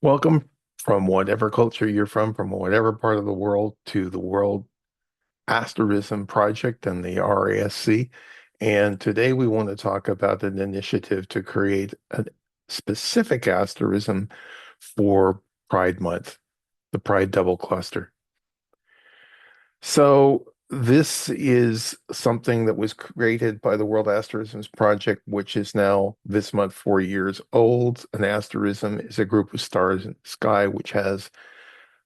Welcome from whatever culture you're from whatever part of the world, to the World Asterism Project and the RASC. And today we want to talk about an initiative to create a specific asterism for Pride Month, the Pride Double Cluster. So this is something that was created by the World Asterisms Project, which is now this month 4 years old. An asterism is a group of stars in the sky which has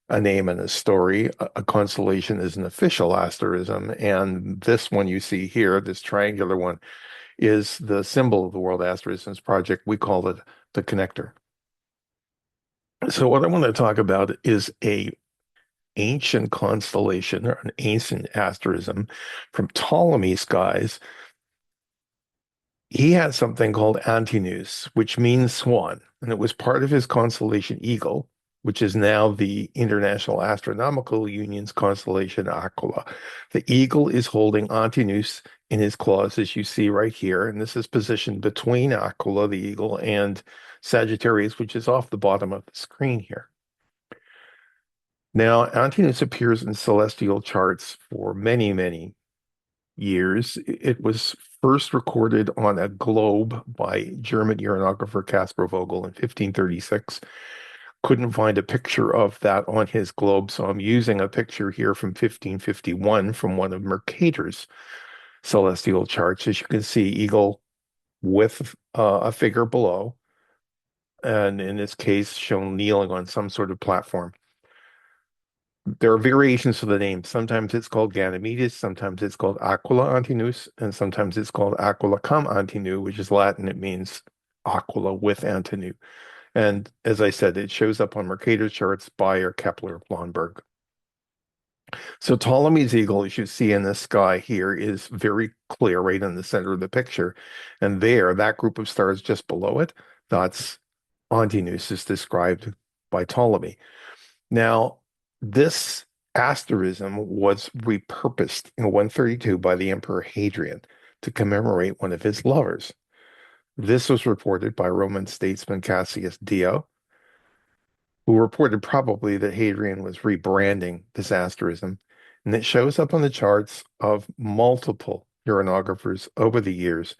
a name and a story. A constellation is an official asterism, and this one you see here, this triangular one, is the symbol of the World Asterisms Project. We call it the connector. So what I want to talk about is a ancient constellation or an ancient asterism from Ptolemy's skies. He had something called Antinous, which means swan, and it was part of his constellation Eagle, which is now the International Astronomical Union's constellation Aquila. The Eagle is holding Antinous in his claws, as you see right here, and this is positioned between Aquila, the Eagle, and Sagittarius, which is off the bottom of the screen here. Now, Antinous appears in celestial charts for many, many years. It was first recorded on a globe by German uranographer Caspar Vogel in 1536. Couldn't find a picture of that on his globe, so I'm using a picture here from 1551 from one of Mercator's celestial charts. As you can see, eagle with a figure below, and in this case, shown kneeling on some sort of platform. There are variations of the name. Sometimes it's called Ganymedes, sometimes it's called Aquila Antinous, and sometimes it's called Aquila cum Antinu, which is Latin. It means Aquila with Antinu. And as I said, it shows up on Mercator charts, Bayer, Kepler, Blomberg. So Ptolemy's eagle, as you see in the sky here, is very clear right in the center of the picture. And there, that group of stars just below it, that's Antinous, is described by Ptolemy. Now, this asterism was repurposed in 132 by the Emperor Hadrian to commemorate one of his lovers. This was reported by Roman statesman Cassius Dio, who reported probably that Hadrian was rebranding this asterism, and it shows up on the charts of multiple uranographers over the years.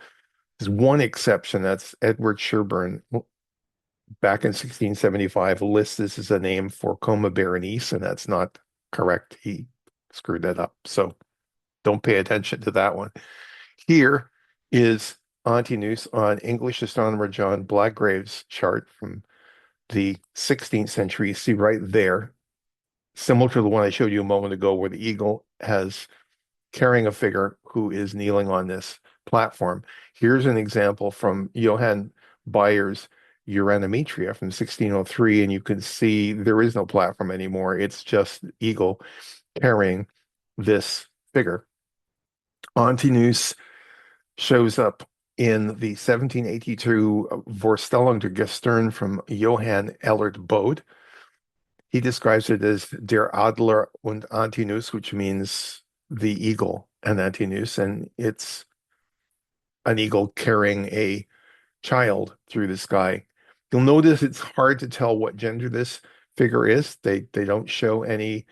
There's one exception, that's Edward Sherburne, back in 1675, lists this as a name for Coma Berenice, and that's not correct. He screwed that up. So don't pay attention to that one. Here is Antinous on English astronomer John Blackgrave's chart from the 16th century. You see right there, similar to the one I showed you a moment ago, where the eagle has carrying a figure who is kneeling on this platform. Here's an example from Johann Bayer's Uranometria from 1603, and you can see there is no platform anymore. It's just eagle carrying this figure. Antinous shows up in the 1782 Vorstellung der Gestern from Johann Ellert Bode. He describes it as Der Adler und Antinous, which means the eagle and Antinous, and it's an eagle carrying a child through the sky. You'll notice it's hard to tell what gender this figure is. They don't show any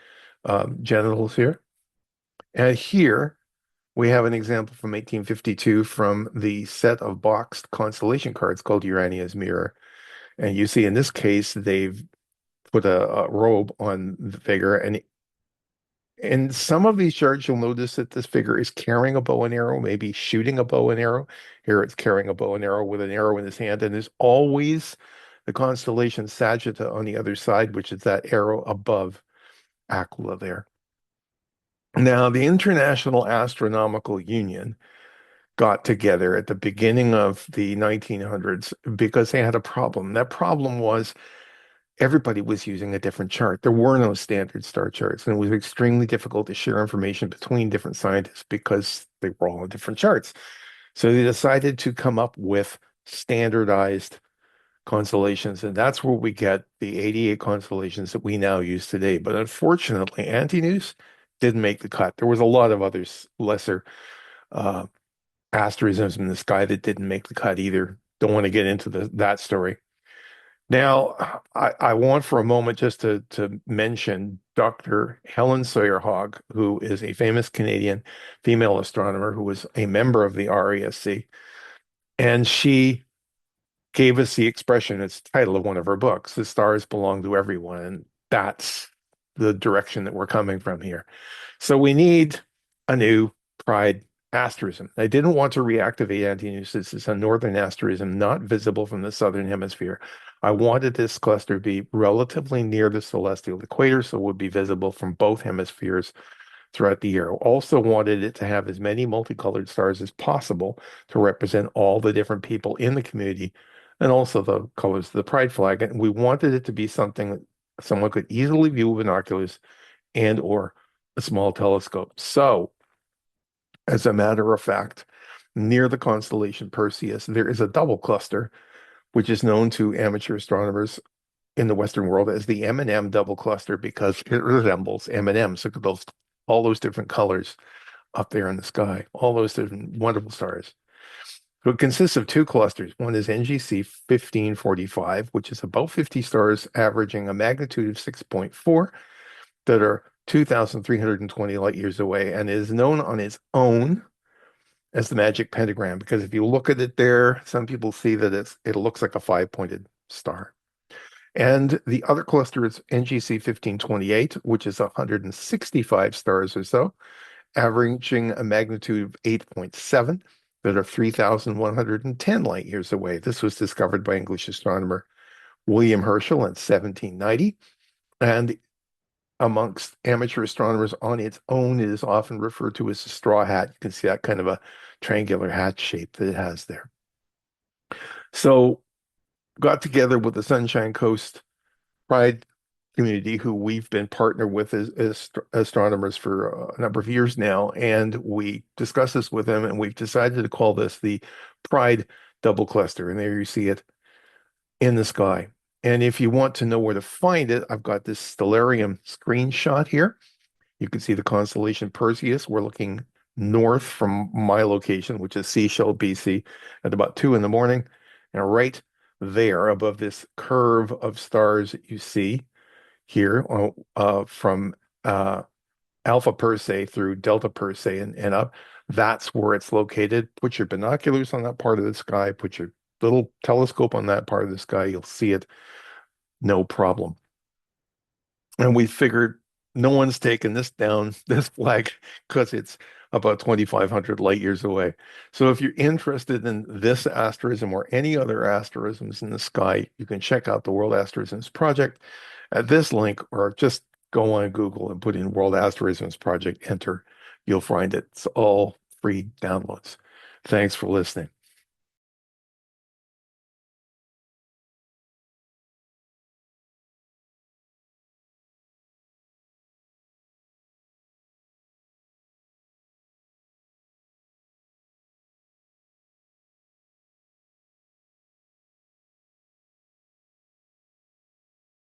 genitals here. And here we have an example from 1852 from the set of boxed constellation cards called Urania's Mirror. And you see in this case, they've put a robe on the figure. And in some of these charts, you'll notice that this figure is carrying a bow and arrow, maybe shooting a bow and arrow. Here it's carrying a bow and arrow with an arrow in his hand. And there's always the constellation Sagitta on the other side, which is that arrow above Aquila there. Now, the International Astronomical Union got together at the beginning of the 1900s because they had a problem. That problem was everybody was using a different chart. There were no standard star charts, and it was extremely difficult to share information between different scientists because they were all on different charts. So they decided to come up with standardized constellations, and that's where we get the 88 constellations that we now use today. But unfortunately, Antinous didn't make the cut. There was a lot of others, lesser uh, asterisms in the sky that didn't make the cut either. Don't want to get into that story. Now, I want for a moment just to mention Dr. Helen Sawyer Hogg, who is a famous Canadian female astronomer who was a member of the RASC. And she gave us the expression, it's the title of one of her books, The Stars Belong to Everyone. And that's the direction that we're coming from here. So we need a new pride asterism. I didn't want to reactivate Antinous. It's a northern asterism not visible from the southern hemisphere. I wanted this cluster to be relatively near the celestial equator, so it would be visible from both hemispheres throughout the year. Also wanted it to have as many multicolored stars as possible to represent all the different people in the community and also the colors of the pride flag. And we wanted it to be something that someone could easily view with binoculars and or a small telescope. So, as a matter of fact, near the constellation Perseus, there is a double cluster, which is known to amateur astronomers in the Western world as the M&M double cluster because it resembles M&M. So those all those different colors up there in the sky, all those different wonderful stars. So it consists of two clusters. One is NGC 1545, which is about 50 stars averaging a magnitude of 6.4 that are 2,320 light years away and is known on its own as the magic pentagram because if you look at it there, some people see that it looks like a five-pointed star. And the other cluster is NGC 1528, which is 165 stars or so, averaging a magnitude of 8.7 that are 3,110 light years away. This was discovered by English astronomer William Herschel in 1790. And amongst amateur astronomers on its own, it is often referred to as a straw hat. You can see that kind of a triangular hat shape that it has there. So got together with the Sunshine Coast Pride community, who we've been partnered with as astronomers for a number of years now, and we discussed this with them, and we've decided to call this the Pride Double Cluster. And there you see it in the sky. And if you want to know where to find it, I've got this stellarium screenshot here. You can see the constellation Perseus. We're looking north from my location, which is Seychelles, BC, at about 2 in the morning. And right there above this curve of stars that you see here from Alpha Persei through Delta Persei and up, that's where it's located. Put your binoculars on that part of the sky, put your little telescope on that part of the sky, you'll see it, no problem. And we figured no one's taken this down, this flag, because it's about 2,500 light years away. So if you're interested in this asterism or any other asterisms in the sky, you can check out the World Asterisms Project at this link, or just go on Google and put in World Asterisms Project, enter. You'll find it. It's all free downloads. Thanks for listening.